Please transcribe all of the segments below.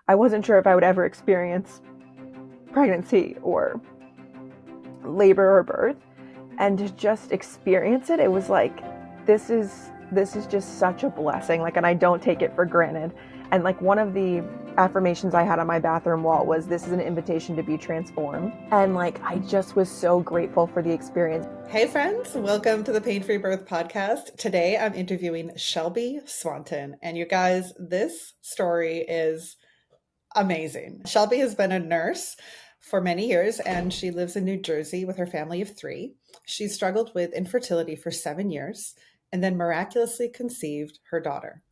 I wasn't sure if I would ever experience pregnancy or labor or birth, and to just experience it, it was like, this is just such a blessing. Like, and I don't take it for granted. And like, one of the affirmations I had on my bathroom wall was, this is an invitation to be transformed. And like, I just was so grateful for the experience. Hey friends, welcome to the Pain Free Birth Podcast. Today I'm interviewing Shelby Swanton. And you guys, this story is amazing. Shelby has been a nurse for many years and she lives in New Jersey with her family of 3. She struggled with infertility for 7 years and then miraculously conceived her daughter.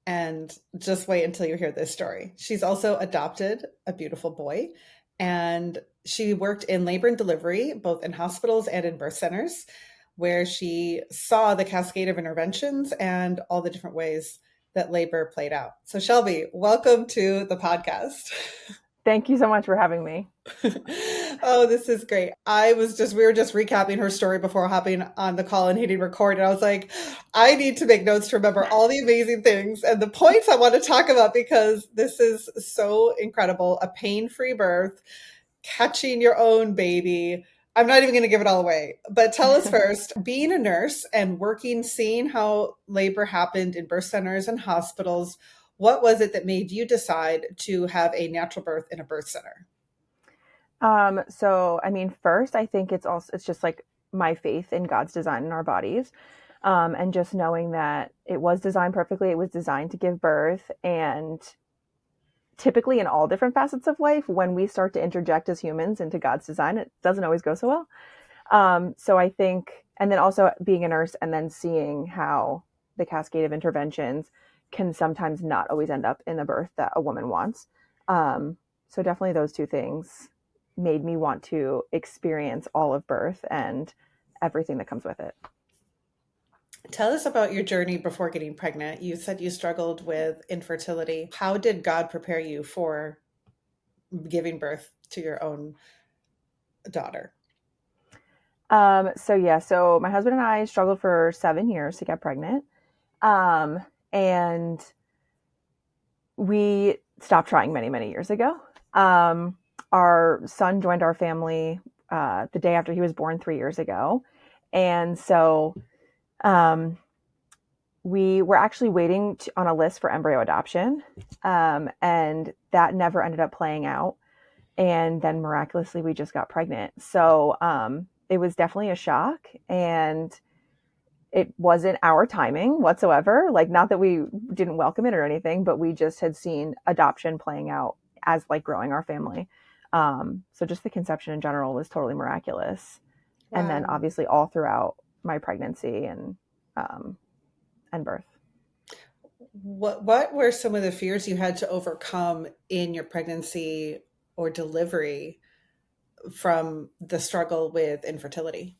And just wait until you hear this story. She's also adopted a beautiful boy, and she worked in labor and delivery, both in hospitals and in birth centers, where she saw the cascade of interventions and all the different ways that labor played out. So Shelby, welcome to the podcast. Thank you so much for having me. Oh, this is great. We were just recapping her story before hopping on the call and hitting record. And I was like, I need to make notes to remember all the amazing things and the points I want to talk about, because this is so incredible. A pain-free birth, catching your own baby. I'm not even going to give it all away, but tell us first, being a nurse and working, seeing how labor happened in birth centers and hospitals, what was it that made you decide to have a natural birth in a birth center? So, I mean, first, I think it's just like my faith in God's design in our bodies. And just knowing that it was designed perfectly. It was designed to give birth. And typically in all different facets of life, when we start to interject as humans into God's design, it doesn't always go so well. So I think, and then also being a nurse and then seeing how the cascade of interventions can sometimes not always end up in the birth that a woman wants. So definitely those two things made me want to experience all of birth and everything that comes with it. Tell us about your journey before getting pregnant. You said you struggled with infertility. How did God prepare you for giving birth to your own daughter? So my husband and I struggled for 7 years to get pregnant. And we stopped trying many, many years ago. Our son joined our family the day after he was born 3 years ago. And so we were actually waiting on a list for embryo adoption. And that never ended up playing out. And then miraculously, we just got pregnant. So it was definitely a shock. And it wasn't our timing whatsoever. Like, not that we didn't welcome it or anything, but we just had seen adoption playing out as like growing our family. So just the conception in general was totally miraculous. Wow. And then obviously all throughout my pregnancy and birth. What were some of the fears you had to overcome in your pregnancy or delivery from the struggle with infertility?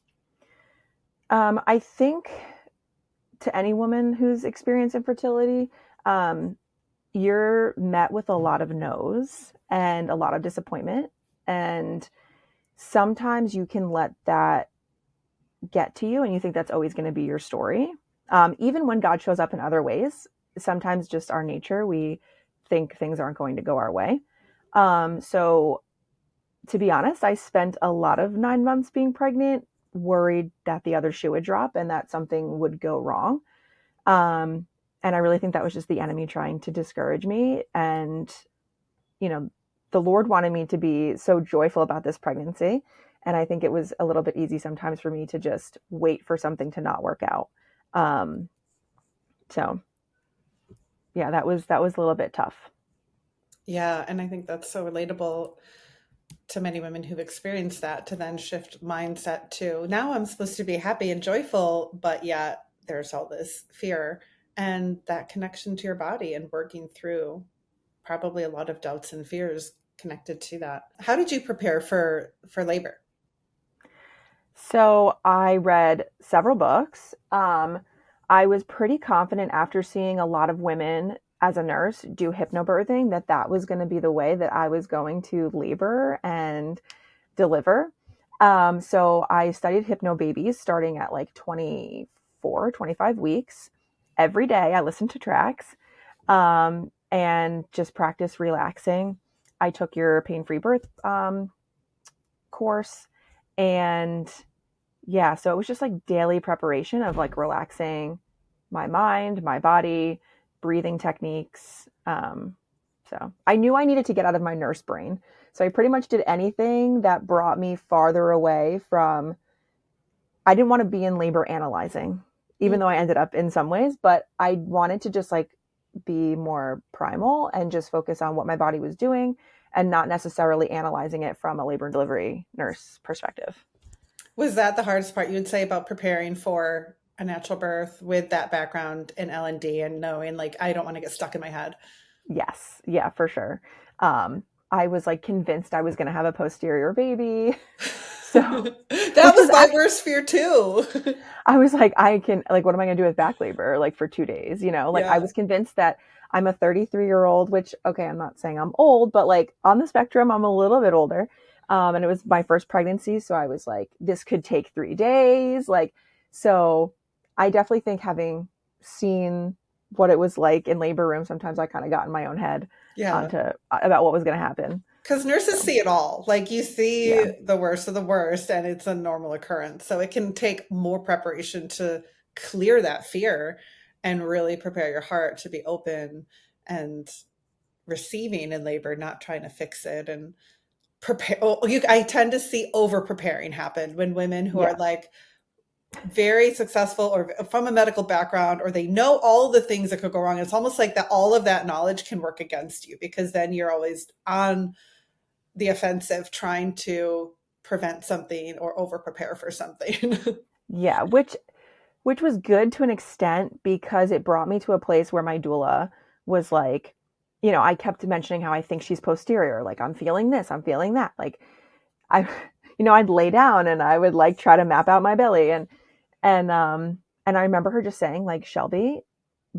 I think to any woman who's experienced infertility, you're met with a lot of no's and a lot of disappointment. And sometimes you can let that get to you and you think that's always going to be your story. Even when God shows up in other ways, sometimes just our nature, we think things aren't going to go our way. So to be honest, I spent a lot of 9 months being pregnant, worried that the other shoe would drop and that something would go wrong. And I really think that was just the enemy trying to discourage me. And, the Lord wanted me to be so joyful about this pregnancy. And I think it was a little bit easy sometimes for me to just wait for something to not work out. So yeah, that was a little bit tough. Yeah. And I think that's so relatable to many women who've experienced that, to then shift mindset to, now I'm supposed to be happy and joyful, but yet there's all this fear and that connection to your body and working through probably a lot of doubts and fears connected to that. How did you prepare for labor? So I read several books. I was pretty confident after seeing a lot of women as a nurse do hypnobirthing that was going to be the way that I was going to labor and deliver. So I studied hypnobabies starting at like 24, 25 weeks. Every day I listened to tracks. and just practice relaxing. I took your pain-free birth course, and yeah, so it was just like daily preparation of like relaxing my mind, my body, breathing techniques. So I knew I needed to get out of my nurse brain. So I pretty much did anything that brought me farther away from, I didn't want to be in labor analyzing, even though I ended up in some ways, but I wanted to just like be more primal and just focus on what my body was doing and not necessarily analyzing it from a labor and delivery nurse perspective. Was that the hardest part you would say about preparing for a natural birth with that background in L&D and knowing like I don't want to get stuck in my head? Yes. Yeah, for sure. I was like convinced I was going to have a posterior baby. So, That which was was my actually, worst fear too. I was like, what am I going to do with back labor? Like for 2 days, like I Yeah. was convinced that I'm a 33-year-old, which, okay, I'm not saying I'm old, but like on the spectrum, I'm a little bit older. And it was my first pregnancy. So I was like, this could take 3 days. Like, so I definitely think having seen what it was like in labor room, sometimes I kind of got in my own head Yeah. about what was going to happen. Because nurses So see it all. Like you see yeah, the worst of the worst, and it's a normal occurrence. So it can take more preparation to clear that fear and really prepare your heart to be open and receiving in labor, not trying to fix it and prepare. I tend to see over preparing happen when women who are yeah, like very successful or from a medical background, or they know all the things that could go wrong. It's almost like that all of that knowledge can work against you because then you're always on the offensive trying to prevent something or over prepare for something. yeah. Which was good to an extent because it brought me to a place where my doula was like, I kept mentioning how I think she's posterior. Like, I'm feeling this, I'm feeling that. Like, I, I'd lay down and I would like try to map out my belly. And I remember her just saying, like, Shelby,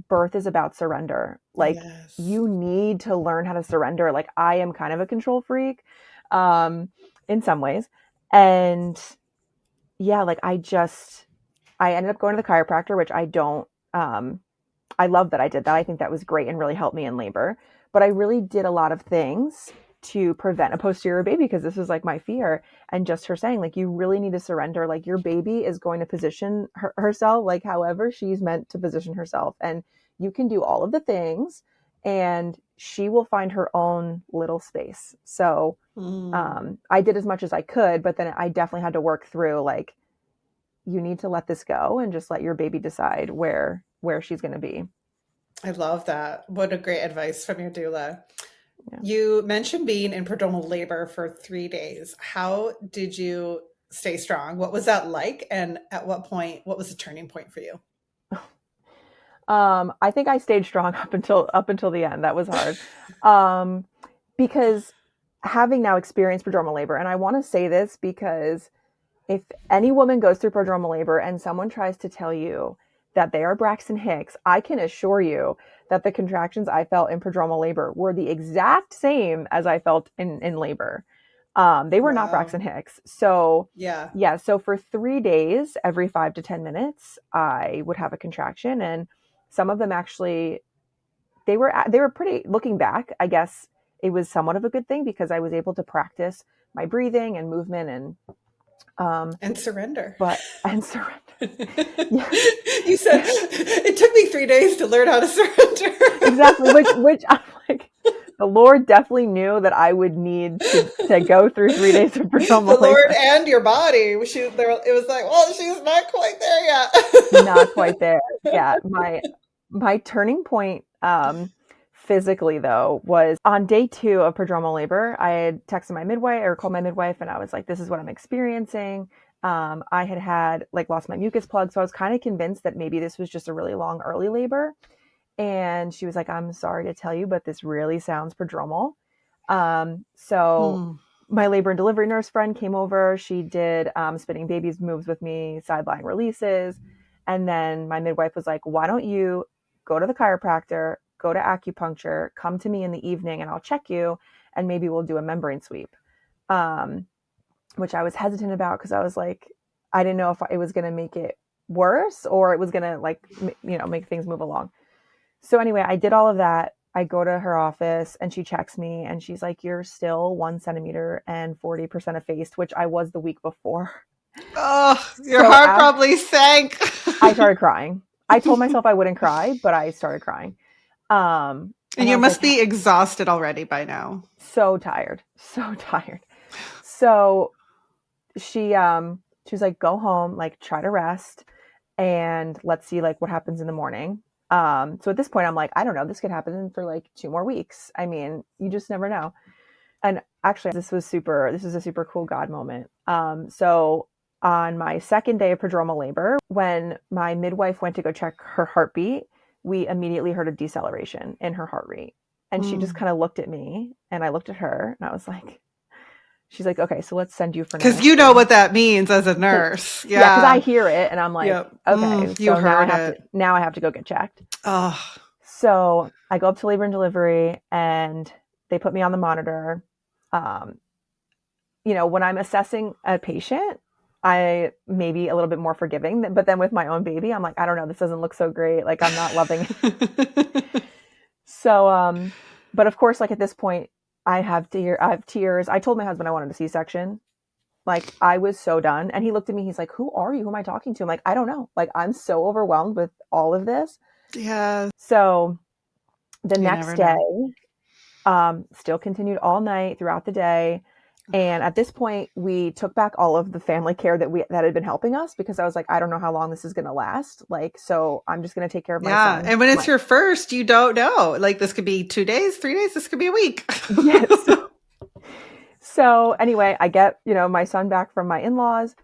birth is about surrender. Like, Yes. you need to learn how to surrender. Like, I am kind of a control freak, um, in some ways. And yeah, like, I ended up going to the chiropractor, which I don't, um, I love that I did that. I think that was great and really helped me in labor. But I really did a lot of things to prevent a posterior baby because this was like my fear. And just her saying, like, you really need to surrender. Like, your baby is going to position herself, like, however she's meant to position herself. And you can do all of the things and she will find her own little space. So Mm. I did as much as I could, but then I definitely had to work through like, you need to let this go and just let your baby decide where she's going to be. I love that. What a great advice from your doula. Yeah. You mentioned being in prodromal labor for 3 days. How did you stay strong? What was that like? And at what point, what was the turning point for you? I think I stayed strong up until the end. That was hard. Um, because having now experienced prodromal labor, and I want to say this because if any woman goes through prodromal labor and someone tries to tell you that they are Braxton Hicks, I can assure you that the contractions I felt in prodromal labor were the exact same as I felt in labor. They were not Wow. Braxton Hicks. So Yeah. yeah, so for 3 days, every 5 to 10 minutes, I would have a contraction, and some of them actually they were pretty. Looking back, I guess it was somewhat of a good thing because I was able to practice my breathing and movement and And surrender. but and surrender. Yeah, You said it took me 3 days to learn how to surrender. exactly. Which I'm like, the Lord definitely knew that I would need to go through 3 days of The prodromal Lord labor. and your body. It was like, well, she's not quite there Not yet. quite there. Yeah, my turning point physically though was on day 2 of prodromal labor. I had texted my midwife or called my midwife and I was like, this is what I'm experiencing. I had like lost my mucus plug, so I was kind of convinced that maybe this was just a really long early labor. And she was like, I'm sorry to tell you, but this really sounds prodromal. So Hmm. my labor and delivery nurse friend came over. She did spinning babies moves with me, side lying releases. And then my midwife was like, why don't you go to the chiropractor, go to acupuncture, come to me in the evening and I'll check you and maybe we'll do a membrane sweep. Um, which I was hesitant about because I was like, I didn't know if it was going to make it worse or it was going to like, make things move along. So anyway, I did all of that. I go to her office and she checks me and she's like, you're still 1 centimeter and 40% effaced, which I was the week before. Oh, your So heart probably sank. I started crying. I told myself I wouldn't cry, but I started crying. And And I you was like, must be exhausted already by now. so tired, so tired. So she was like, go home, like try to rest and let's see like what happens in the morning. So at this point I'm like, I don't know, this could happen for like 2 more weeks. I mean, you just never know. And actually this was a super cool God moment. So on my second day of prodromal labor, when my midwife went to go check her heartbeat, we immediately heard a deceleration in her heart rate. And she just kind of looked at me and I looked at her and I was like, she's like, okay, so let's send you for Because you know NICU. what that means as a nurse. Yeah, because I Yeah. hear it and I'm like, Yep. okay, You so heard it. now I have to go get checked. Oh, So I go up to labor and delivery and they put me on the monitor. Um, when I'm assessing a patient, I may be a little bit more forgiving, but then with my own baby, I'm like, I don't know, this doesn't look so great. Like I'm not loving it. So, but of course, like at this point, I have tears. I told my husband I wanted a C-section. Like I was so done. And he looked at me, he's like, who are you? Who am I talking to? I'm like, I don't know. Like I'm so overwhelmed with all of this. yeah. So the You next never day, know. still continued all night throughout the day. And at this point, we took back all of the family care that had been helping us because I was like, I don't know how long this is going to last. Like, so I'm just going to take care of my Yeah. son. And when it's your first, you don't know. Like this could be 2 days, 3 days, this could be a week. Yes. So anyway, I get, my son back from my in-laws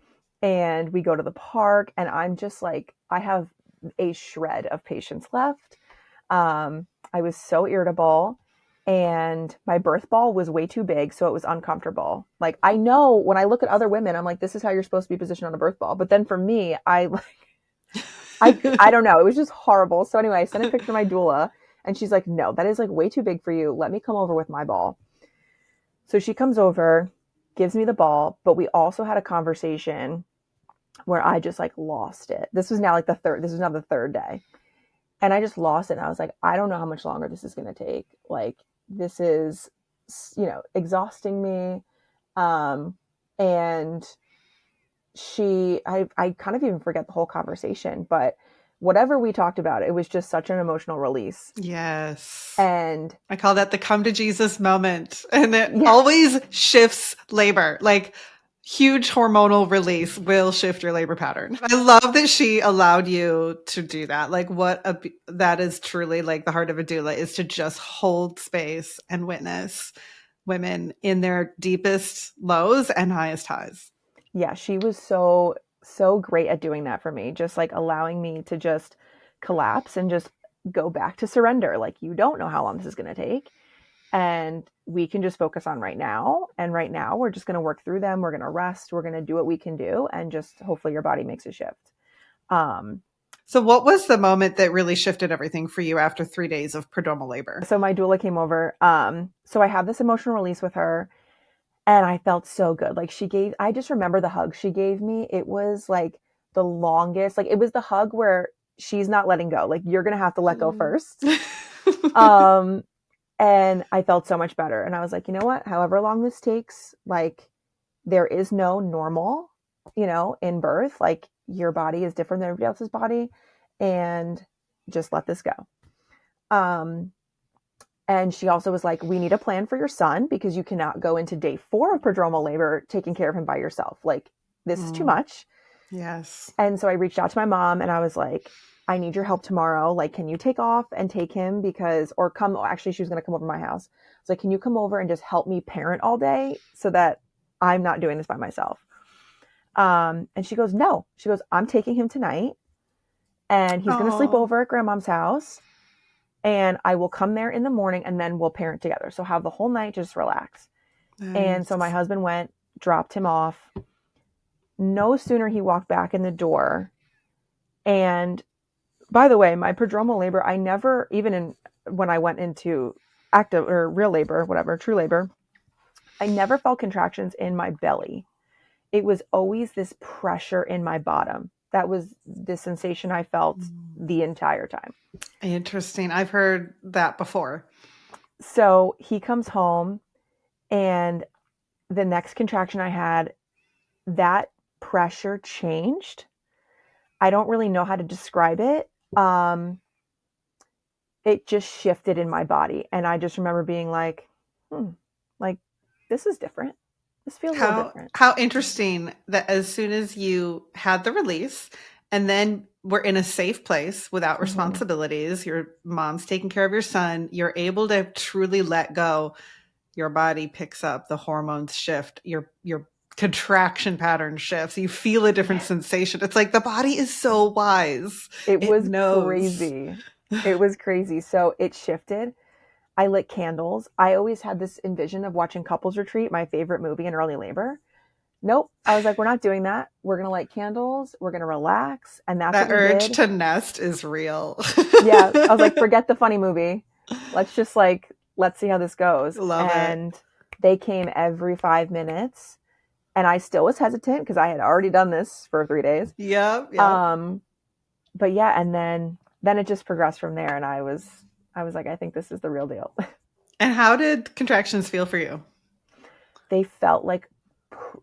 and we go to the park and I'm just like, I have a shred of patience left. I was so irritable and my birth ball was way too big. So it was uncomfortable. Like I know when I look at other women, I'm like, this is how you're supposed to be positioned on a birth ball. But then for me, I don't know. It was just horrible. So anyway, I sent a picture to my doula and she's like, no, that is like way too big for you. Let me come over with my ball. So she comes over, gives me the ball, but we also had a conversation where I just like lost it. This was now the third day. And I just lost it. And I was like, I don't know how much longer this is going to take. Like, this is, exhausting me. And I kind of even forget the whole conversation, but whatever we talked about, it was just such an emotional release. Yes. And I call that the come to Jesus moment. And it always shifts labor. Like huge hormonal release will shift your labor pattern. I love that she allowed you to do that. Like that is truly like the heart of a doula, is to just hold space and witness women in their deepest lows and highest highs. Yeah, she was so, so great at doing that for me, just like allowing me to just collapse and just go back to surrender. Like, you don't know how long this is going to take. And we can just focus on right now. And right now, we're just going to work through them. We're going to rest. We're going to do what we can do. And just hopefully your body makes a shift. So what was the moment that really shifted everything for you after 3 days of prodromal labor? So my doula came over. So I had this emotional release with her. And I felt so good. Like I just remember the hug she gave me. It was like the longest, like it was the hug where she's not letting go. Like you're going to have to let go first. And I felt so much better. And I was like, you know what, however long this takes, like there is no normal, in birth, like your body is different than everybody else's body and just let this go. And she also was like, we need a plan for your son because you cannot go into day 4 of prodromal labor taking care of him by yourself. Like, this is too much. Yes. And so I reached out to my mom and I was like, I need your help tomorrow. Like, can you take off and take him actually, she was going to come over to my house. I was like, can you come over and just help me parent all day so that I'm not doing this by myself? And she goes, no. She goes, I'm taking him tonight and he's going to sleep over at grandmom's house. And I will come there in the morning and then we'll parent together. So have the whole night, just relax. Nice. And so my husband went, dropped him off. No sooner he walked back in the door. And by the way, my prodromal labor, I never, when I went into active or real labor, whatever, true labor, I never felt contractions in my belly. It was always this pressure in my bottom. That was the sensation I felt the entire time. Interesting. I've heard that before. So he comes home, and the next contraction I had, that pressure changed. I don't really know how to describe it. It just shifted in my body. And I just remember being like, like, this is different. This feels a little different. How interesting that as soon as you had the release and then we're in a safe place without Mm-hmm. responsibilities, your mom's taking care of your son, you're able to truly let go. Your body picks up, the hormones shift, your contraction pattern shifts. You feel a different sensation. It's like the body is so wise. It It was knows. crazy. It was crazy. So it shifted. I lit candles. I always had this envision of watching Couples Retreat, my favorite movie in early labor. Nope. I was like, we're not doing that. We're going to light candles. We're going to relax. And that's what That we urge did. to nest is real. Yeah. I was like, forget the funny movie. Let's just like, let's see how this goes. Love it. And they came every 5 minutes. And I still was hesitant because I had already done this for 3 days. Yep, yep. Um, but yeah, and then it just progressed from there. And I was like, I think this is the real deal. And how did contractions feel for you? They felt like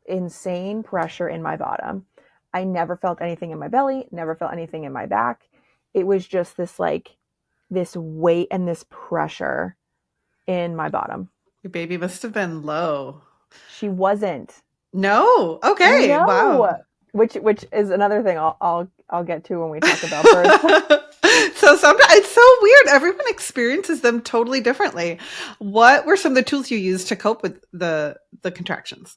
insane pressure in my bottom. I never felt anything in my belly, never felt anything in my back. It was just this like this weight and this pressure in my bottom. Your baby must have been low. She wasn't. No. Okay. Wow. No. Which is another thing I'll get to when we talk about birth. So sometimes it's so weird. Everyone experiences them totally differently. What were some of the tools you used to cope with the contractions?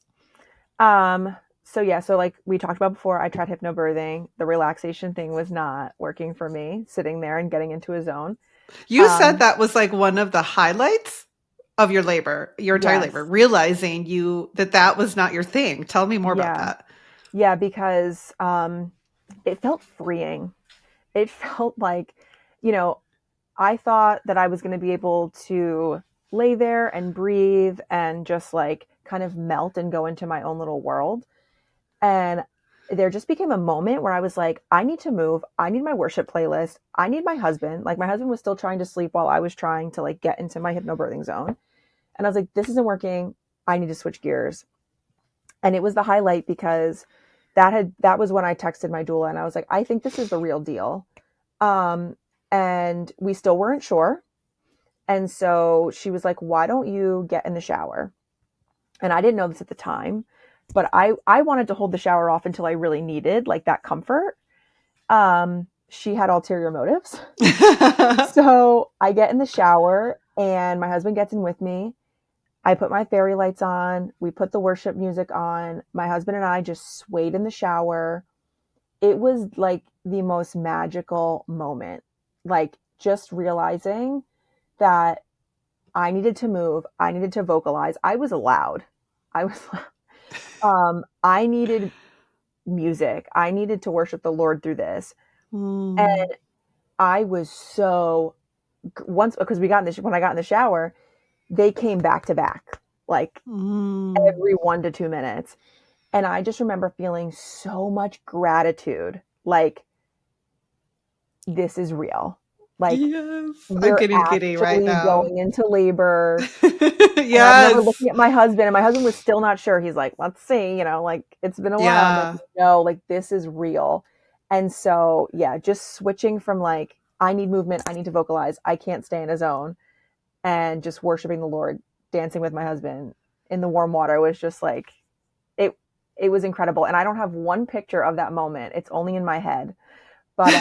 So yeah, so like we talked about before, I tried hypnobirthing. The relaxation thing was not working for me, sitting there and getting into a zone. You said Um, that was like one of the highlights of your labor, your entire labor, yes. realizing you that was not your thing. Tell me more about Yeah. that. Yeah, because it felt freeing. It felt like, you know, I thought that I was going to be able to lay there and breathe and just like kind of melt and go into my own little world. And there just became a moment where I was like, I need to move. I need my worship playlist. I need my husband. Like my husband was still trying to sleep while I was trying to like get into my hypnobirthing zone. And I was like, this isn't working. I need to switch gears. And it was the highlight because that was when I texted my doula and I was like, I think this is the real deal. Um, and we still weren't sure. And so she was like, why don't you get in the shower? And I didn't know this at the time, but I wanted to hold the shower off until I really needed like that comfort. She had ulterior motives. So I get in the shower and my husband gets in with me. I put my fairy lights on. We put the worship music on. My husband and I just swayed in the shower. It was like the most magical moment. Like just realizing that I needed to move. I needed to vocalize. I was loud. I was, I needed music. I needed to worship the Lord through this. Mm, And I was so, once, because we got in the, when I got in the shower, they came back to back, like mm. every 1 to 2 minutes. And I just remember feeling so much gratitude. Like, this is real. Like, Yes, I'm we're getting giddy right actually now. going into labor. And I remember Yes. looking at my husband, and my husband was still not sure. He's like, let's see, like it's been a while. I'm like, Yeah. no, like this is real. And so, yeah, just switching from like, I need movement, I need to vocalize, I can't stay in a zone, and just worshiping the Lord, dancing with my husband in the warm water was just like, it, it was incredible. And I don't have one picture of that moment. It's only in my head. But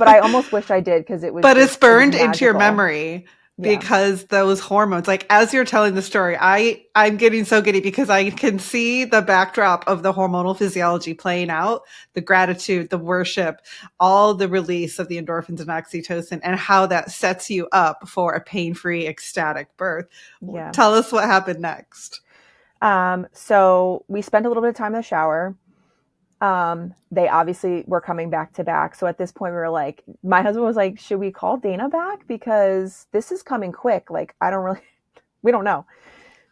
I almost wish I did because But it's it was burned into your magical. memory Yeah. because those hormones, like as you're telling the story, I'm getting so giddy because I can see the backdrop of the hormonal physiology playing out, the gratitude, the worship, all the release of the endorphins and oxytocin, and how that sets you up for a pain-free, ecstatic birth. Yeah. Tell us what happened next. So we spent a little bit of time in the shower. They obviously were coming back to back. So at this point, we were like, my husband was like, should we call Dana back? Because this is coming quick. Like, I don't really, we don't know.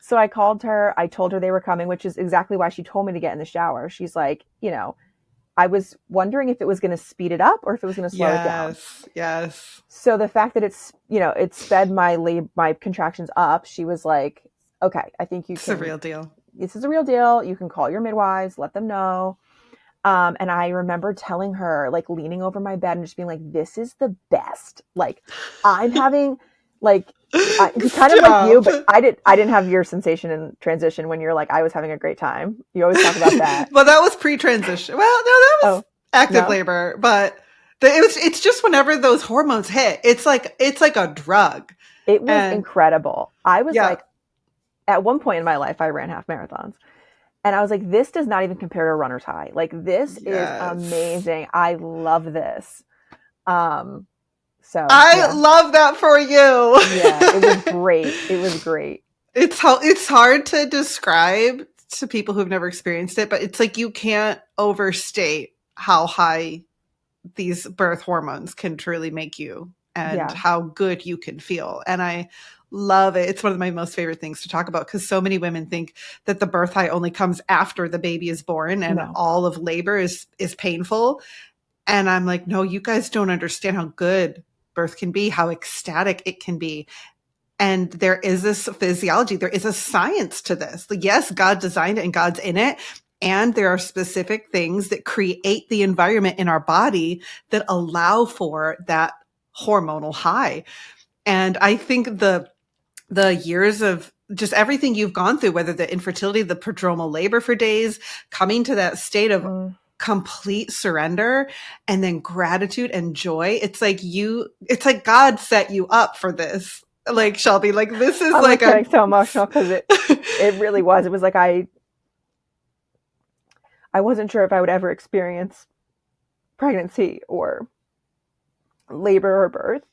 So I called her. I told her they were coming, which is exactly why she told me to get in the shower. She's like, I was wondering if it was going to speed it up or if it was going to slow it down. Yes. Yes. So the fact that it's, it sped my contractions up, she was like, okay, I think It's a real deal. this is a real deal. You can call your midwives, let them know. And I remember telling her, like, leaning over my bed and just being like, this is the best. Like, I'm having, like, kind of like you, but I didn't have your sensation in transition when you're like, I was having a great time. You always talk about that. Well, that was pre-transition. Well, no, that was active no? labor, but it's just whenever those hormones hit, it's like a drug. It was incredible. I was Yeah. like, at one point in my life, I ran half marathons. And I was like, this does not even compare to a runner's high. Like, this is amazing. I love this. So I love that for you. Yeah, it was great. It was great. It's hard to describe to people who've never experienced it, but it's like you can't overstate how high these birth hormones can truly make you and how good you can feel. And I love it. It's one of my most favorite things to talk about because so many women think that the birth high only comes after the baby is born and all of labor is painful. And I'm like, no, you guys don't understand how good birth can be, how ecstatic it can be. And there is this physiology, there is a science to this. Yes, God designed it and God's in it. And there are specific things that create the environment in our body that allow for that hormonal high. And I think the years of just everything you've gone through, whether the infertility, the prodromal labor for days, coming to that state of complete surrender and then gratitude and joy. It's like God set you up for this. Like, Shelby, like, this is I'm getting so emotional because it really was. It was like I wasn't sure if I would ever experience pregnancy or labor or birth,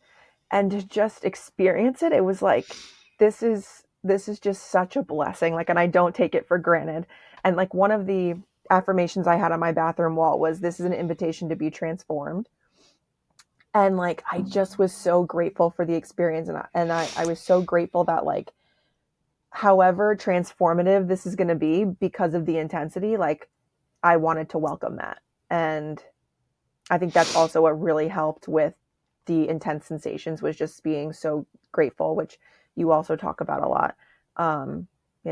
and to just experience it, it was like, this is just such a blessing. Like, and I don't take it for granted. And like, one of the affirmations I had on my bathroom wall was, this is an invitation to be transformed. And like, I just was so grateful for the experience. And I was so grateful that, like, however transformative this is going to be because of the intensity, like, I wanted to welcome that. And I think that's also what really helped with the intense sensations, was just being so grateful, which you also talk about a lot.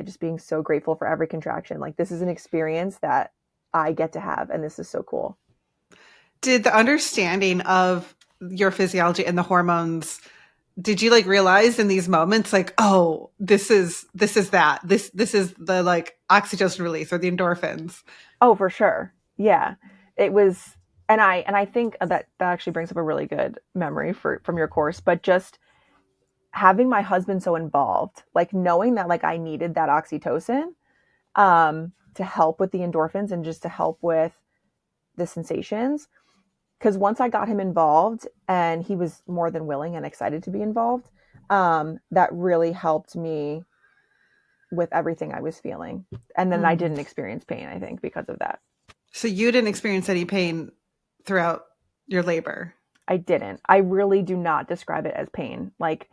Just being so grateful for every contraction. Like, this is an experience that I get to have, and this is so cool. Did the understanding of your physiology and the hormones, did you like realize in these moments, like, oh, this is that, this is the like oxytocin release or the endorphins? Oh, for sure. Yeah, it was. And I think that actually brings up a really good memory from your course, but just having my husband so involved, like, knowing that, like, I needed that oxytocin to help with the endorphins and just to help with the sensations. Because once I got him involved, and he was more than willing and excited to be involved, that really helped me with everything I was feeling. And then I didn't experience pain, I think, because of that. So you didn't experience any pain throughout your labor? I didn't. I really do not describe it as pain. Like,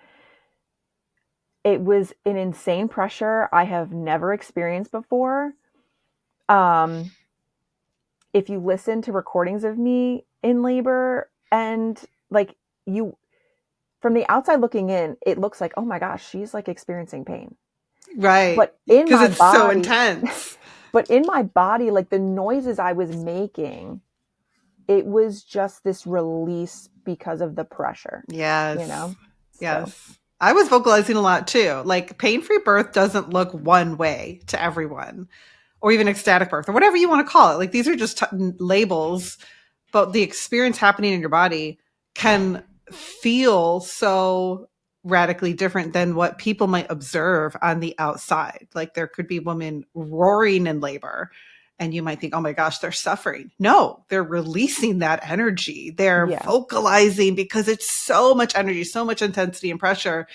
it was an insane pressure I have never experienced before. If you listen to recordings of me in labor, and like, you, from the outside looking in, it looks like, oh my gosh, she's like experiencing pain. Right. But in my it's body, so intense. But in my body, like, the noises I was making, it was just this release because of the pressure. Yes. You know? Yes. So. I was vocalizing a lot too. Like, pain-free birth doesn't look one way to everyone, or even ecstatic birth, or whatever you want to call it. Like, these are just labels, but the experience happening in your body can feel so radically different than what people might observe on the outside. Like, there could be women roaring in labor, and you might think, oh my gosh, they're suffering. No, they're releasing that energy. They're vocalizing because it's so much energy, so much intensity and pressure.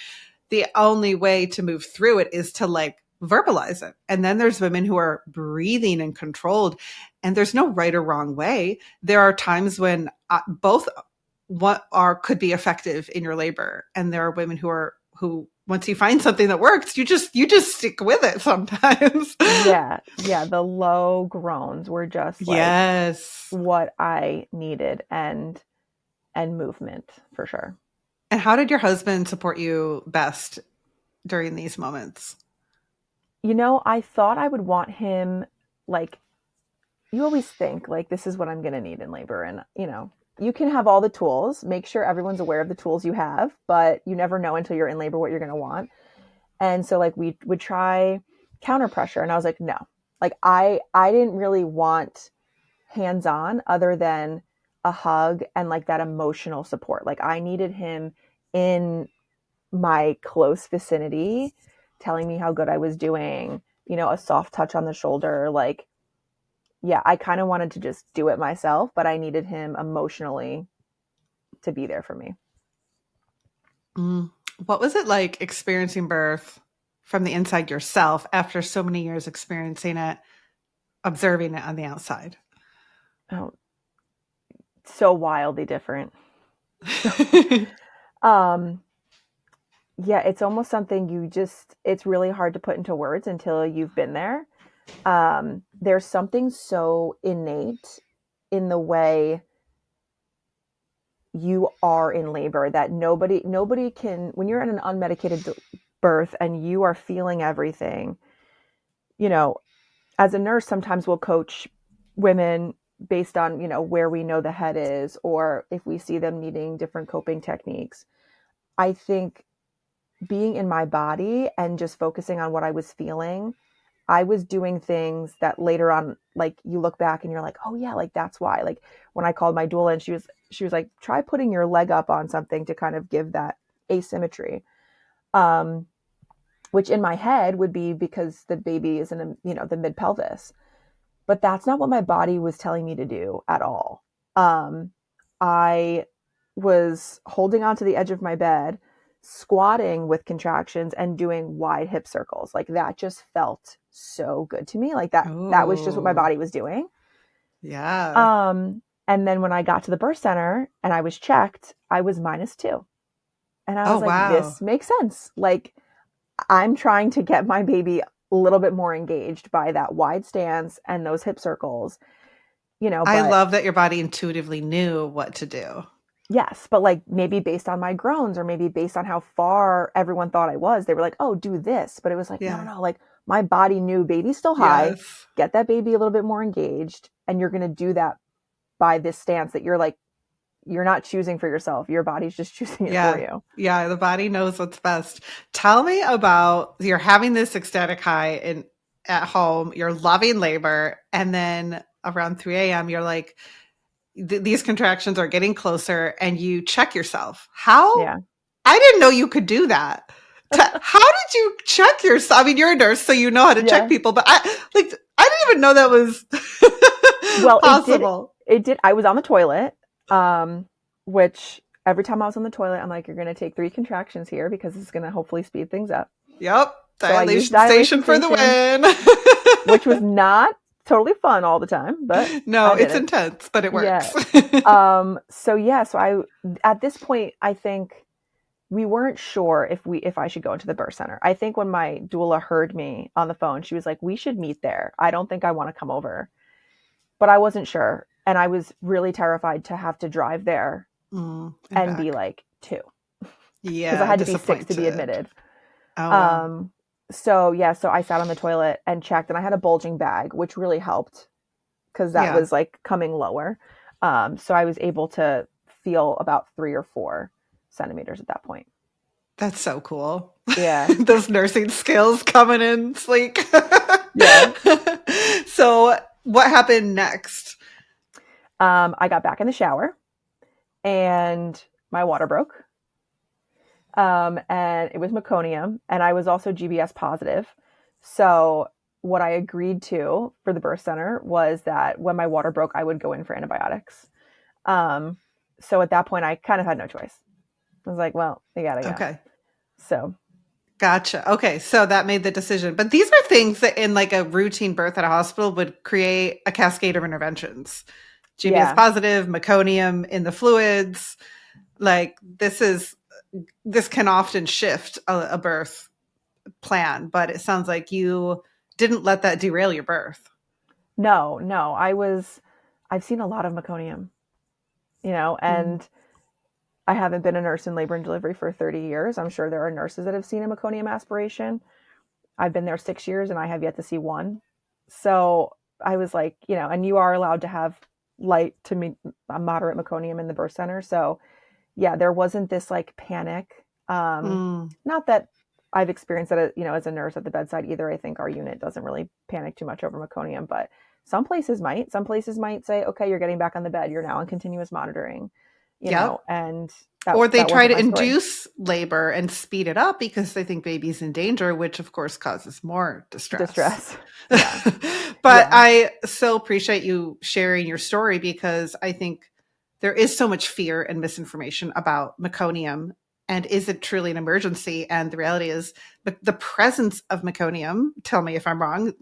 The only way to move through it is to, like, verbalize it. And then there's women who are breathing and controlled, and there's no right or wrong way. There are times when both could be effective in your labor. And there are women who once you find something that works, you just stick with it sometimes. Yeah. Yeah. The low groans were just like Yes. what I needed, and movement for sure. And how did your husband support you best during these moments? I thought I would want him, like, you always think like this is what I'm going to need in labor, and you can have all the tools, make sure everyone's aware of the tools you have, but you never know until you're in labor what you're going to want. And so like we would try counter pressure, and I was like, no, like I didn't really want hands on other than a hug and like that emotional support. Like I needed him in my close vicinity telling me how good I was doing, a soft touch on the shoulder. Like, yeah, I kind of wanted to just do it myself, but I needed him emotionally to be there for me. Mm. What was it like experiencing birth from the inside yourself after so many years experiencing it, observing it on the outside? Oh, so wildly different. um yeah, it's almost something it's really hard to put into words until you've been there. There's something so innate in the way you are in labor that nobody can, when you're in an unmedicated birth and you are feeling everything. you know as a nurse, sometimes we'll coach women based on where we know the head is, or if we see them needing different coping techniques. I think being in my body and just focusing on what I was feeling, I was doing things that later on, like, you look back and you're like, oh yeah, like that's why. Like when I called my doula, and she was like, try putting your leg up on something to kind of give that asymmetry. Um, which in my head would be because the baby is in the mid pelvis, but that's not what my body was telling me to do at all. I was holding onto the edge of my bed, squatting with contractions and doing wide hip circles. Like that just felt so good to me. Like that was just what my Oh, body was doing. yeah. And then when I got to the birth center and I was checked, I was -2. And I Oh, was like, wow. this makes sense. Like I'm trying to get my baby a little bit more engaged by that wide stance and those hip circles, I but love that your body intuitively knew what to do. yes, but like maybe based on my groans, or maybe based on how far everyone thought I was, they were like, oh, do this. But it was like, no, Yeah. no, like my body knew baby's still high, Yes. get that baby a little bit more engaged. And you're going to do that by this stance that you're like, you're not choosing for yourself. Your body's just choosing it for Yeah. you. Yeah. The body knows what's best. Tell me about you're having this ecstatic high at home, you're loving labor, and then around 3 a.m., you're like, these contractions are getting closer, and you check yourself. How? Yeah. I didn't know you could do that. How did you check yourself? I mean, you're a nurse, so you know how to check Yeah. people, but I didn't even know that was Well, possible. it did. I was on the toilet, which every time I was on the toilet, I'm like, you're going to take 3 contractions here because it's going to hopefully speed things up. Yep. So I used Dilation dilation station for the station, which was win. not totally fun all the time, but No, I did it's it. intense, but it Yeah. works. So I at this point, I think we weren't sure if I should go into the birth center. I think when my doula heard me on the phone, she was like, "We should meet there. I don't think I want to come over." But I wasn't sure, and I was really terrified to have to drive there And and be back. like 2, because I Yeah, had to be 6 to be disappointed. admitted. Oh, wow. Um, so yeah, so I sat on the toilet and checked, and I had a bulging bag, which really helped because that Yeah, was like coming lower. So I was able to feel about 3 or 4 centimeters at that point. that's so cool. Yeah. Those nursing skills coming in sleek. Yeah. So, what happened next? I got back in the shower and my water broke. And it was meconium, and I was also GBS positive. So what I agreed to for the birth center was that when my water broke, I would go in for antibiotics. Um, so at that point, I kind of had no choice. I was like, well, you gotta go. Okay. So Gotcha. Okay, so that made the decision. But these are things that in like a routine birth at a hospital would create a cascade of interventions. GBS yeah, positive, meconium in the fluids. Like this is this can often shift a birth plan, but it sounds like you didn't let that derail your birth. No, no, I've seen a lot of meconium, Mm. and I haven't been a nurse in labor and delivery for 30 years. I'm sure there are nurses that have seen a meconium aspiration. I've been there 6 years and I have yet to see one. So I was like, and you are allowed to have light to a moderate meconium in the birth center. So yeah, there wasn't this like panic. Mm. Not that I've experienced that, as a nurse at the bedside either. I think our unit doesn't really panic too much over meconium, but some places might. Some places might say, okay, you're getting back on the bed. You're now on continuous monitoring, Yep. and that Or they that try wasn't to my story. induce labor and speed it up because they think baby's in danger, which of course causes more distress. Distress. Yeah. But Yeah. I so appreciate you sharing your story because I think there is so much fear and misinformation about meconium. And is it truly an emergency? And the reality is the presence of meconium, tell me if I'm wrong,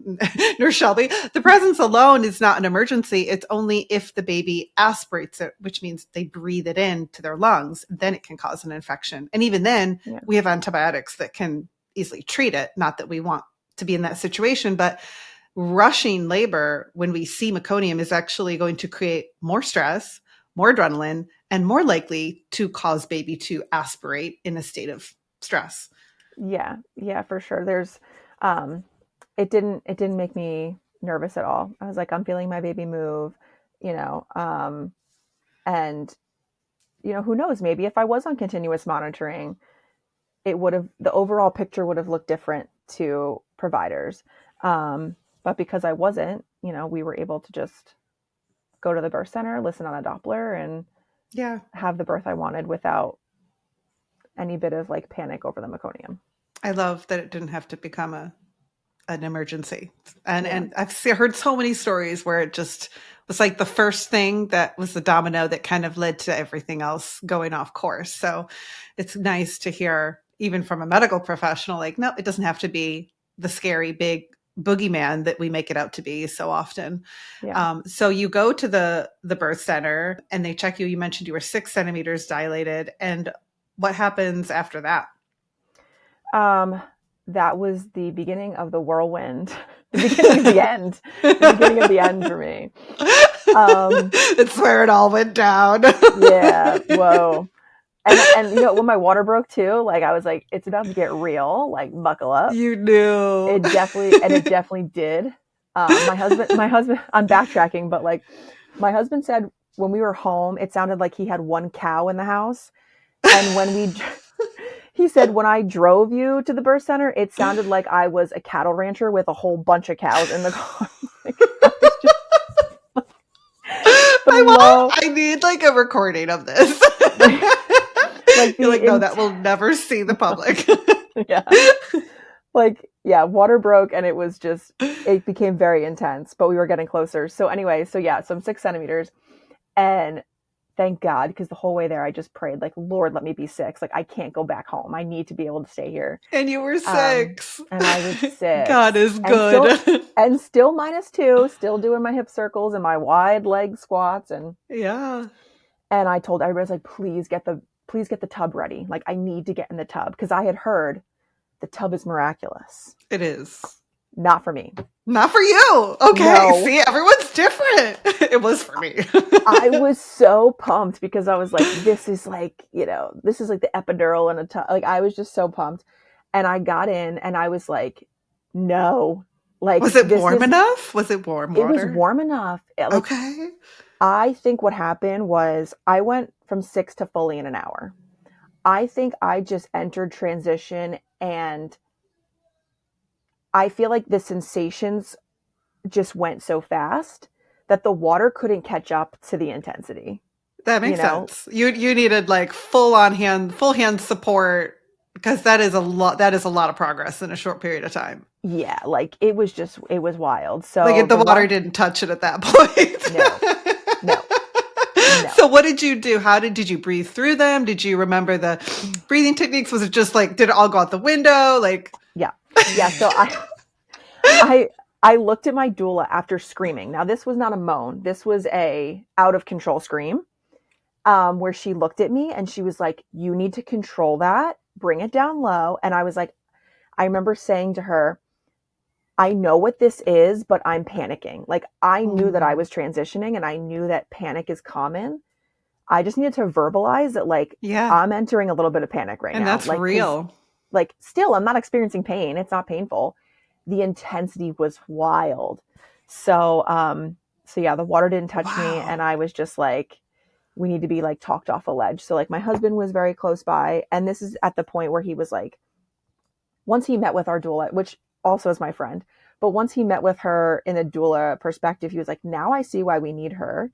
nurse Shelby, the presence alone is not an emergency. It's only if the baby aspirates it, which means they breathe it into their lungs, then it can cause an infection. And even then, Yeah. we have antibiotics that can easily treat it. Not that we want to be in that situation, but rushing labor when we see meconium is actually going to create more stress, more adrenaline, and more likely to cause baby to aspirate in a state of stress. Yeah. Yeah, for sure. Um, it didn't make me nervous at all. I was like, I'm feeling my baby move, you know, um, and who knows, maybe if I was on continuous monitoring, the overall picture would have looked different to providers. But because I wasn't, we were able to just go to the birth center, listen on a Doppler, and Yeah. have the birth I wanted without any bit of like panic over the meconium. I love that it didn't have to become an emergency. And Yeah. and heard so many stories where it just was like the first thing that was the domino that kind of led to everything else going off course. So it's nice to hear even from a medical professional, like, no, it doesn't have to be the scary big boogeyman that we make it out to be so often. Yeah. So you go to the birth center and they check you. You mentioned you were 6 centimeters dilated. And what happens after that? Um, that was the beginning of the whirlwind, the beginning of the end, the beginning of the end for me. It's where it all went down. Yeah. Whoa. And when my water broke too, like I was like, it's about to get real. Like buckle up. You knew. It definitely did. My husband. I'm backtracking, but like my husband said when we were home, it sounded like he had one cow in the house, and he said when I drove you to the birth center, it sounded like I was a cattle rancher with a whole bunch of cows in the car. Like, I was just the low, I need like a recording of this. like You're the like, no, that will never see the public. yeah, like yeah, water broke and it became very intense, but we were getting closer. So anyway, so yeah, so I'm 6 centimeters, and thank God, because the whole way there I just prayed like, Lord, let me be 6. Like I can't go back home. I need to be able to stay here. And you were 6. And I was God 6 is good. and still -2, still doing my hip circles and my wide leg squats, Yeah. and I told everybody, I was like, please get the tub ready. Like I need to get in the tub because I had heard the tub is miraculous. It is. Not for me. Not for you. Okay. No. See, everyone's different. It was for me. I was so pumped because I was like, this is like the epidural in a tub. Like I was just so pumped. And I got in and I was like, no, like Was it warm enough? Was it warm water? It was warm enough. Okay. I think what happened was I went from 6 to fully in an hour. I think I just entered transition, and I feel like the sensations just went so fast that the water couldn't catch up to the intensity. That makes sense. You needed like full hand support because that is a lot of progress in a short period of time. Yeah, like it was wild. So like the water didn't touch it at that point. No. So what did you do? How did you breathe through them? Did you remember the breathing techniques? Was it just like, did it all go out the window? Like, yeah. So I looked at my doula after screaming. Now this was not a moan. This was a out of control scream. where she looked at me and she was like, you need to control that, bring it down low. And I was like, I remember saying to her, I know what this is, but I'm panicking. Like, I knew that I Mm. was transitioning and I knew that panic is common. I just needed to verbalize that, like, Yeah. I'm entering a little bit of panic right And now. that's Like, cause real. like still I'm not experiencing pain. It's not painful. The intensity was wild. So yeah, the water didn't touch me. And Wow. I was just like, we need to be like talked off a ledge. So like my husband was very close by. And this is at the point where he was like, once he met with our doula, which also is my friend, but once he met with her in a doula perspective, he was like, now I see why we need her.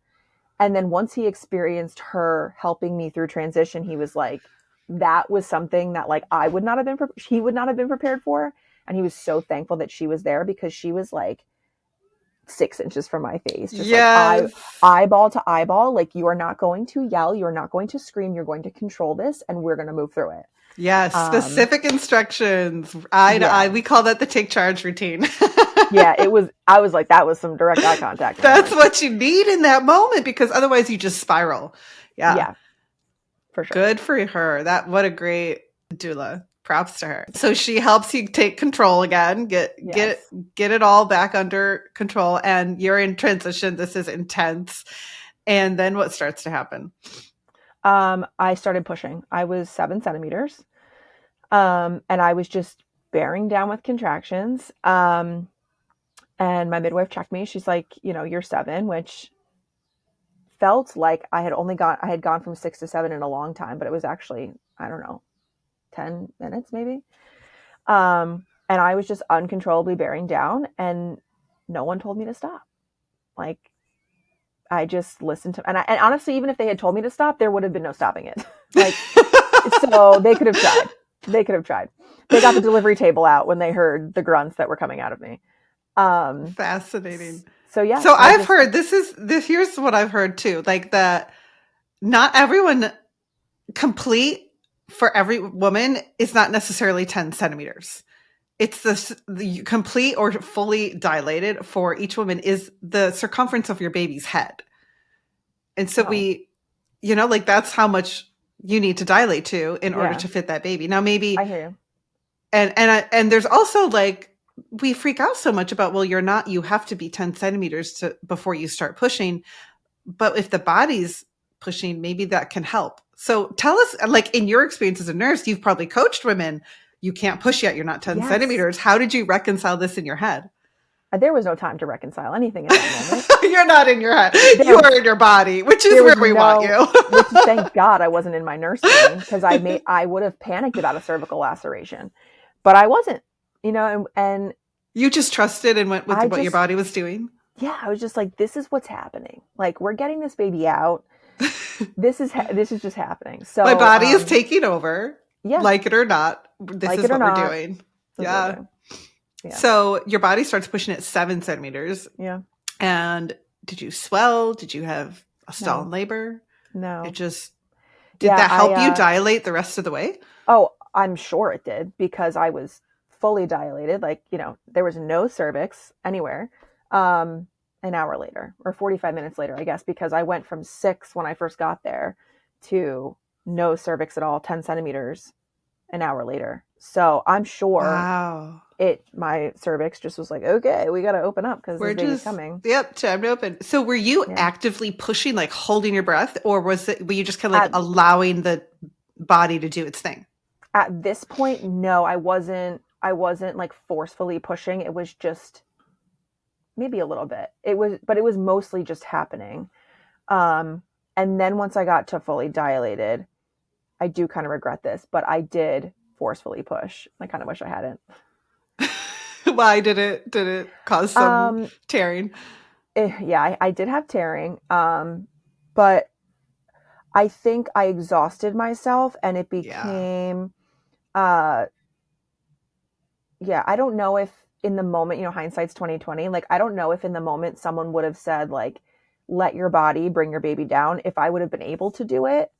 And then once he experienced her helping me through transition, he was like, that was something that like I would not have been, he would not have been prepared for. And he was so thankful that she was there because she was like 6 inches from my face, just like Yes. eyeball to eyeball. Like, you are not going to yell, you're not going to scream, you're going to control this, and we're going to move through it. Yes. Um, Specific instructions. Eye to eye. yeah, We call that the take charge routine. yeah. It was. I was like, that was some direct eye contact, and I'm That's like, what you need in that moment because otherwise you just spiral. Yeah. yeah, for sure. Good for her. What a great doula. Props to her. So she helps you take control again, Yes. get it all back under control, and you're in transition. This is intense. And then what starts to happen? I started pushing. I was 7 centimeters. And I was just bearing down with contractions. And my midwife checked me. She's like, you're 7, which felt like I had gone from 6 to 7 in a long time, but it was actually, I don't know, 10 minutes maybe. And I was just uncontrollably bearing down, and no one told me to stop. Like, I just listened to, and honestly, even if they had told me to stop, there would have been no stopping it. Like, so they could have tried. They could have tried. They got the delivery table out when they heard the grunts that were coming out of me. Fascinating. So yeah, So I've heard this. Here's what I've heard too, like that. Not everyone complete for every woman is not necessarily 10 centimeters. It's the complete or fully dilated for each woman is the circumference of your baby's head. And so like that's how much you need to dilate to in order to fit that baby. Now maybe I hear you. And there's also like we freak out so much about, well, you have to be 10 centimeters before you start pushing. But if the body's pushing, maybe that can help. So tell us, like in your experience as a nurse, you've probably coached women. You can't push yet. You're not 10 centimeters. How did you reconcile this in your head? There was no time to reconcile anything in that moment. You're not in your head. You are in your body, which is where we want you. Which is, thank God I wasn't in my nurse training, because I would have panicked about a cervical laceration, but I wasn't, and you just trusted and went with what your body was doing. Yeah, I was just like, this is what's happening. Like, we're getting this baby out. This is just happening. So my body is taking over. Yeah, like it or not. This is what we're doing. Yeah. Yeah. So your body starts pushing at 7 centimeters. Yeah. And did you swell? Did you have a stall in labor? No. Did that help you dilate the rest of the way? Oh, I'm sure it did, because I was fully dilated. Like, there was no cervix anywhere. An hour later, or 45 minutes later, I guess, because I went from 6 when I first got there to no cervix at all, 10 centimeters an hour later. So I'm sure my cervix just was like, okay, we got to open up because this baby's coming. Yep, time to open. So were you actively pushing, like holding your breath, or were you just kind of like allowing the body to do its thing? At this point, no, I wasn't like forcefully pushing. It was just maybe a little bit. But it was mostly just happening. And then once I got to fully dilated, I do kind of regret this, but I did forcefully push. I kind of wish I hadn't. Why did it cause some tearing? Yeah, I did have tearing. But I think I exhausted myself, and it became, I don't know if in the moment, hindsight's 2020. Like, I don't know if in the moment someone would have said, like, let your body bring your baby down, if I would have been able to do it.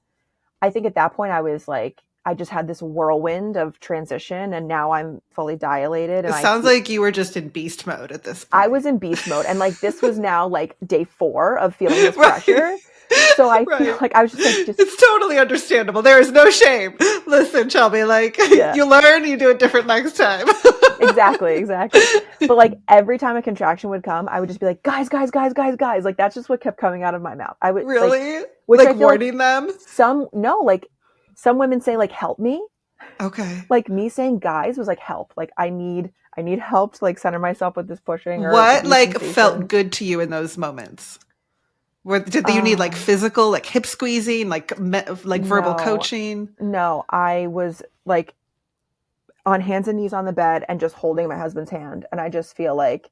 I think at that point I was like, I just had this whirlwind of transition, and now I'm fully dilated. And it sounds like you were just in beast mode at this point. I was in beast mode. And like, this was now like day 4 of feeling this pressure. So I feel Right. like I was just like, just It's totally understandable. There is no shame. Listen, Shelby, like yeah, you learn, you do it different next time. exactly, exactly. But like every time a contraction would come, I would just be like, guys, guys, guys, guys, guys. Like that's just what kept coming out of my mouth. I would like, Really? which Like I feel like warning them? some no, like some women say like help me. Okay. Like me saying guys was like help. Like I need help to like center myself with this pushing or What these like felt sensations. good to you in those moments? Where did you need like Um, physical, like hip squeezing, like verbal no, coaching? no, I was like on hands and knees on the bed and just holding my husband's hand, and I just feel like,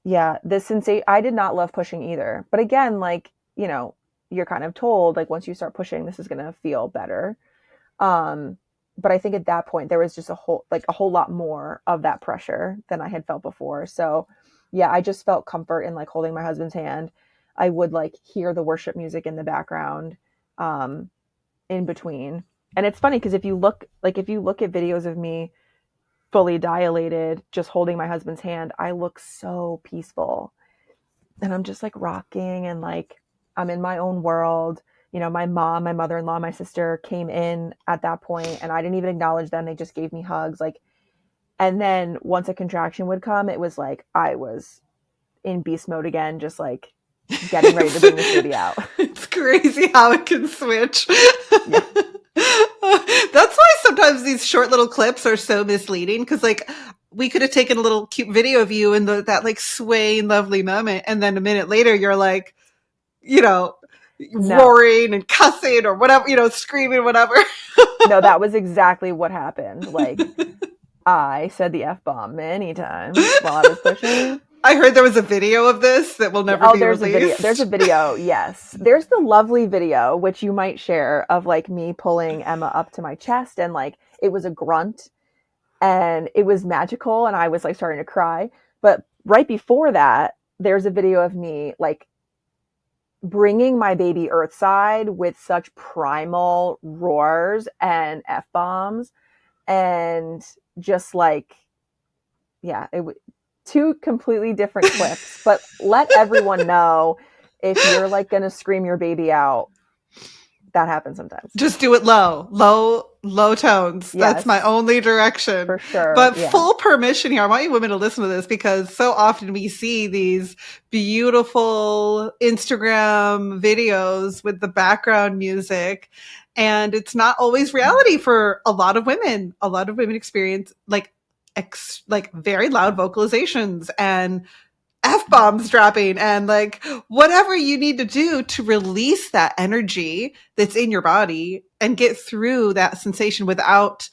yeah, this sensation. I did not love pushing either, but again, like you're kind of told like once you start pushing, this is gonna feel better. Um, but I think at that point there was just a whole lot more of that pressure than I had felt before. So yeah, I just felt comfort in like holding my husband's hand. I would like hear the worship music in the background, um, in between. And it's funny because if you look at videos of me fully dilated, just holding my husband's hand, I look so peaceful. And I'm just like rocking and like I'm in my own world. My mom, my mother-in-law, my sister came in at that point and I didn't even acknowledge them. They just gave me hugs. Like, and then once a contraction would come, it was like I was in beast mode again, just like getting ready to it's, bring this baby out. it's crazy how it can switch. Yeah. That's why sometimes these short little clips are so misleading because, like, we could have taken a little cute video of you in that like swaying, lovely moment, and then a minute later, you're like, you know, No, roaring and cussing or whatever, screaming, whatever. no, that was exactly what happened. Like I said the F bomb many times while I was pushing. I heard there was a video of this that will never Oh, be there's a video. There's a released. video. Yes. There's the lovely video, which you might share of like me pulling Emma up to my chest and like it was a grunt and it was magical and I was like starting to cry. But right before that, there's a video of me like bringing my baby earthside with such primal roars and F bombs and just like, yeah, two completely different clips, but let everyone know if you're like gonna scream your baby out, that happens sometimes. Just do it low tones. That's my Yes, only direction. for sure. But Yeah. full permission here. I want you women to listen to this because so often we see these beautiful Instagram videos with the background music, and it's not always reality for a lot of women. A lot of women experience like very loud vocalizations and F bombs dropping and like whatever you need to do to release that energy that's in your body and get through that sensation without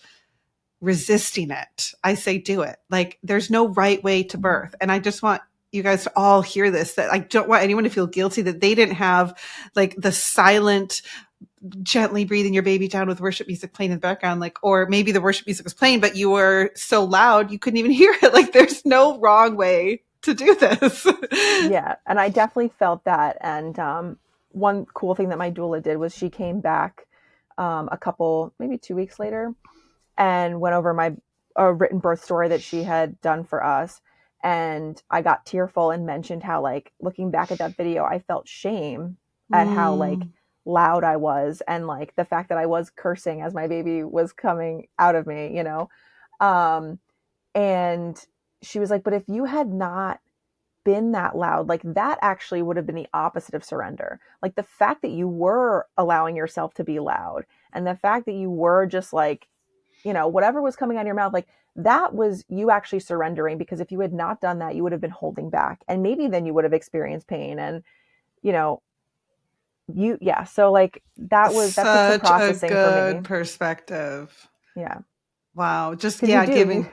resisting it. I say do it. Like there's no right way to birth. And I just want you guys to all hear this, that I don't want anyone to feel guilty that they didn't have like the silent, gently breathing your baby down with worship music playing in the background, like, or maybe the worship music was playing, but you were so loud you couldn't even hear it. Like there's no wrong way to do this. Yeah, and I definitely felt that. And one cool thing that my doula did was she came back a couple, maybe 2 weeks later, and went over my written birth story that she had done for us. And I got tearful and mentioned how, like, looking back at that video, I felt shame at how, like, Mm. loud I was and, like, the fact that I was cursing as my baby was coming out of me. Um, and she was like, but if you had not been that loud, like that actually would have been the opposite of surrender. Like the fact that you were allowing yourself to be loud and the fact that you were just like, whatever was coming out of your mouth, like that was you actually surrendering, because if you had not done that, you would have been holding back and maybe then you would have experienced pain. And, you know, yeah. So like that took some Such a processing for good me. perspective. Yeah. Wow. Just, Cause you yeah, do, you, giving.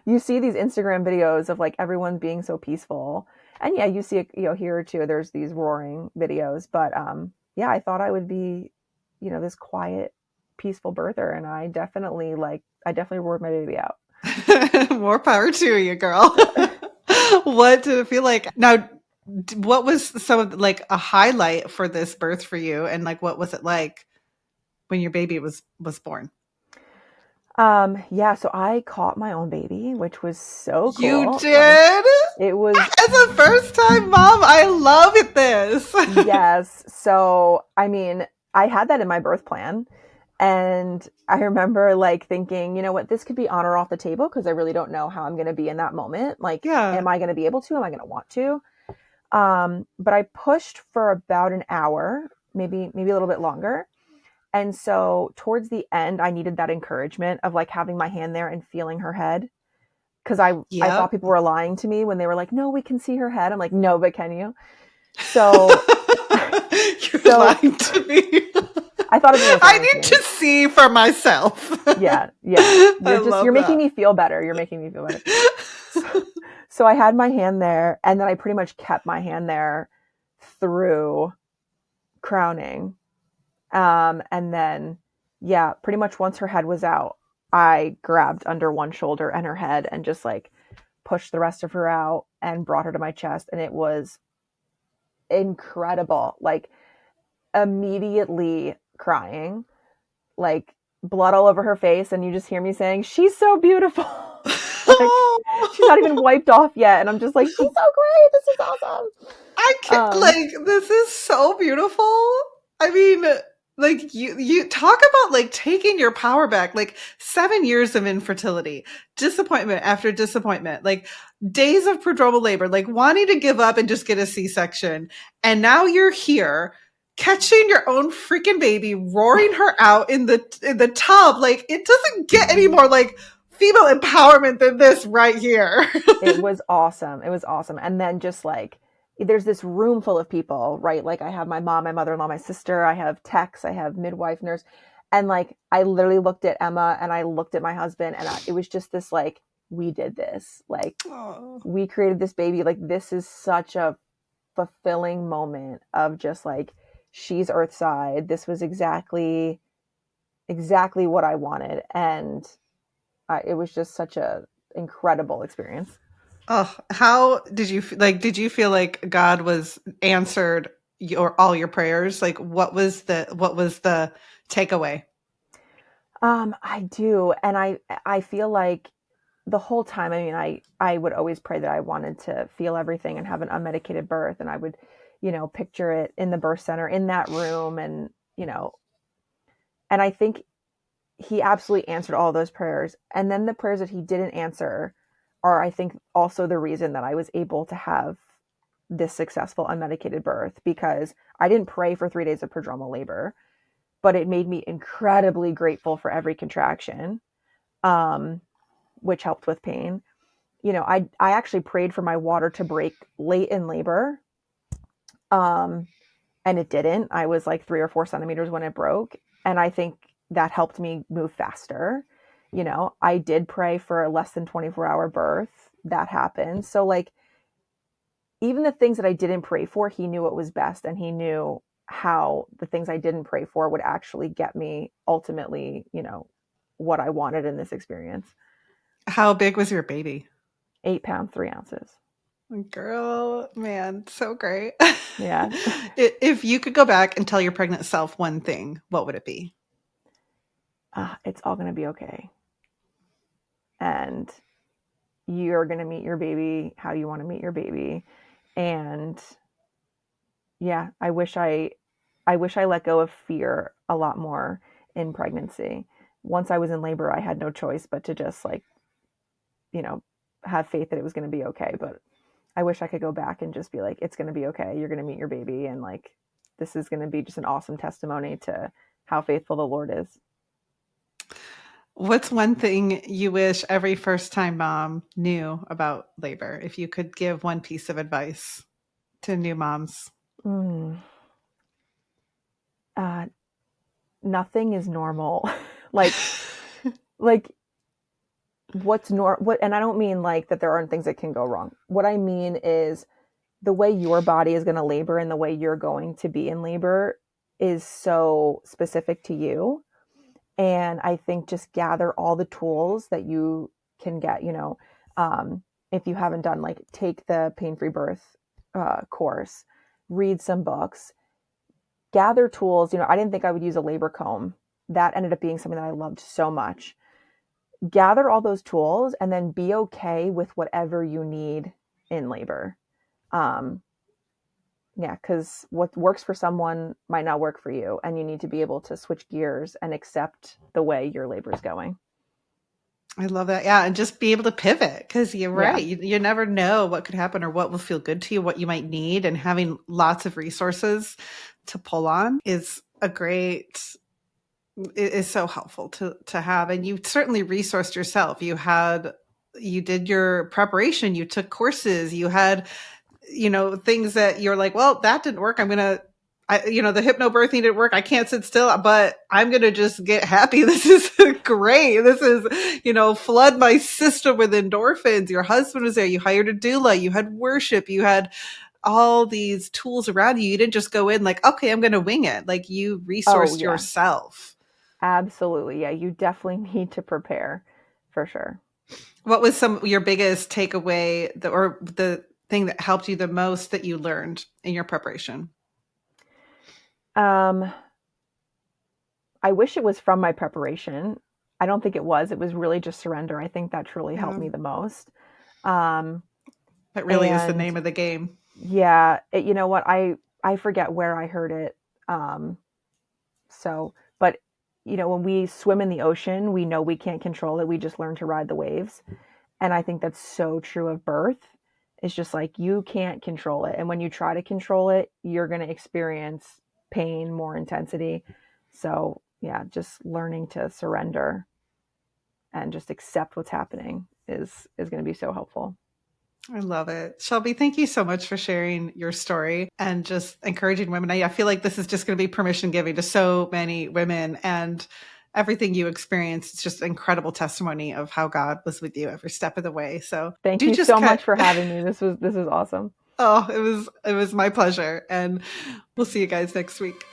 you see these Instagram videos of like everyone being so peaceful. And yeah, you see, here or two, there's these roaring videos, but yeah, I thought I would be, this quiet, peaceful birther. And I definitely roared my baby out. More power to you, girl. Yeah. What did it feel like? Now, what was some of like a highlight for this birth for you? And like, what was it like when your baby was born? Yeah, so I caught my own baby, which was so You cool. Like did? it was, As a first time mom, I love it this. yes. So, I mean, I had that in my birth plan. And I remember like thinking, you know what, this could be on or off the table because I really don't know how I'm going to be in that moment. Like, Yeah. am I going to be able to? Am I going to want to? But I pushed for about an hour, maybe a little bit longer. And so towards the end, I needed that encouragement of like having my hand there and feeling her head because I thought Yep. people were lying to me when they were like, no, we can see her head. I'm like, no, but can you? So You're so lying to me. I thought everyone was I lying to need me. to see for myself. Yeah. I You're love making that. me feel better. You're making me feel better. So, so I had my hand there, and then I pretty much kept my hand there through crowning. And then, yeah, pretty much once her head was out, I grabbed under one shoulder and her head and just like pushed the rest of her out and brought her to my chest. And it was incredible. Like, immediately crying, like blood all over her face. And you just hear me saying, she's so beautiful. Like, she's not even wiped off yet. And I'm just like, she's so great. This is awesome. I can't, Um, like, this is so beautiful. I mean, like, you talk about like taking your power back, like 7 years of infertility, disappointment after disappointment, like days of prodromal labor, like wanting to give up and just get a C-section. And now you're here catching your own freaking baby, roaring her out in the tub. Like, it doesn't get any more like female empowerment than this right here. it was awesome. It was awesome. And then just like, there's this room full of people, right? Like, I have my mom, my mother-in-law, my sister, I have techs, I have midwife, nurse. And like, I literally looked at Emma and I looked at my husband, and it was just this like, we did this. Like, Oh. we created this baby. Like, this is such a fulfilling moment of just like, she's earthside. This was exactly what I wanted. And it was just such a incredible experience. Oh, how did you like? Did you feel like God was answered your all your prayers? Like, what was the takeaway? I do, and I feel like the whole time. I mean, I would always pray that I wanted to feel everything and have an unmedicated birth, and I would, picture it in the birth center in that room, and and I think he absolutely answered all those prayers. And then the prayers that he didn't answer are, I think, also the reason that I was able to have this successful unmedicated birth, because I didn't pray for 3 days of prodromal labor, but it made me incredibly grateful for every contraction, um, which helped with pain. I actually prayed for my water to break late in labor, um, and it didn't. I was like 3 or 4 centimeters when it broke, and I think that helped me move faster. I did pray for a less than 24-hour birth. That happened. So like, even the things that I didn't pray for, he knew what was best, and he knew how the things I didn't pray for would actually get me ultimately, what I wanted in this experience. How big was your baby? 8 pounds, 3 ounces. Girl, man, so great. Yeah. If you could go back and tell your pregnant self one thing, what would it be? It's all going to be okay. And you're going to meet your baby how you want to meet your baby. And yeah, I wish I let go of fear a lot more in pregnancy. Once I was in labor, I had no choice but to just like, you know, have faith that it was going to be okay. But I wish I could go back and just be like, it's going to be okay. You're going to meet your baby. And like, this is going to be just an awesome testimony to how faithful the Lord is. What's one thing you wish every first time mom knew about labor? If you could give one piece of advice to new moms. Mm. Uh, Nothing is normal. like, like what, and I don't mean like that there aren't things that can go wrong. What I mean is the way your body is going to labor and the way you're going to be in labor is so specific to you. And I think just gather all the tools that you can get, if you haven't done, like, take the pain-free birth course, read some books, gather tools. I didn't think I would use a labor comb. That ended up being something that I loved so much. gather all those tools and then be okay with whatever you need in labor. Um, yeah, because what works for someone might not work for you, and you need to be able to switch gears and accept the way your labor is going. I love that. Yeah. And just be able to pivot because you're Yeah. right. You never know what could happen or what will feel good to you, what you might need. And having lots of resources to pull on is a great, is so helpful to have. And you certainly resourced yourself. You did your preparation, you took courses, you had, things that you're like, well, that didn't work. The hypnobirthing didn't work. I can't sit still, but I'm going to just get happy. This is great. This is, flood my system with endorphins. Your husband was there. You hired a doula. You had worship. You had all these tools around you. You didn't just go in like, okay, I'm going to wing it. Like you Oh, resourced yeah. yourself. Absolutely. Yeah. You definitely need to prepare for sure. What was your biggest takeaway or the thing that helped you the most that you learned in your preparation? Um, I wish it was from my preparation. I don't think it was. It was really just surrender. I think that truly helped Yeah, me the most. Um, that really is the and name of the game. yeah, you know what? I forget where I heard it. Um, but when we swim in the ocean, we know we can't control it. We just learn to ride the waves. And I think that's so true of birth. It's just like you can't control it. And when you try to control it, you're going to experience pain, more intensity. So, yeah, just learning to surrender and just accept what's happening is going to be so helpful. I love it. Shelby, thank you so much for sharing your story and just encouraging women. I feel like this is just going to be permission giving to so many women, and everything you experienced. It's just incredible testimony of how God was with you every step of the way. So Thank do you just so cut. much for having me. This was awesome. Oh, it was my pleasure. And we'll see you guys next week.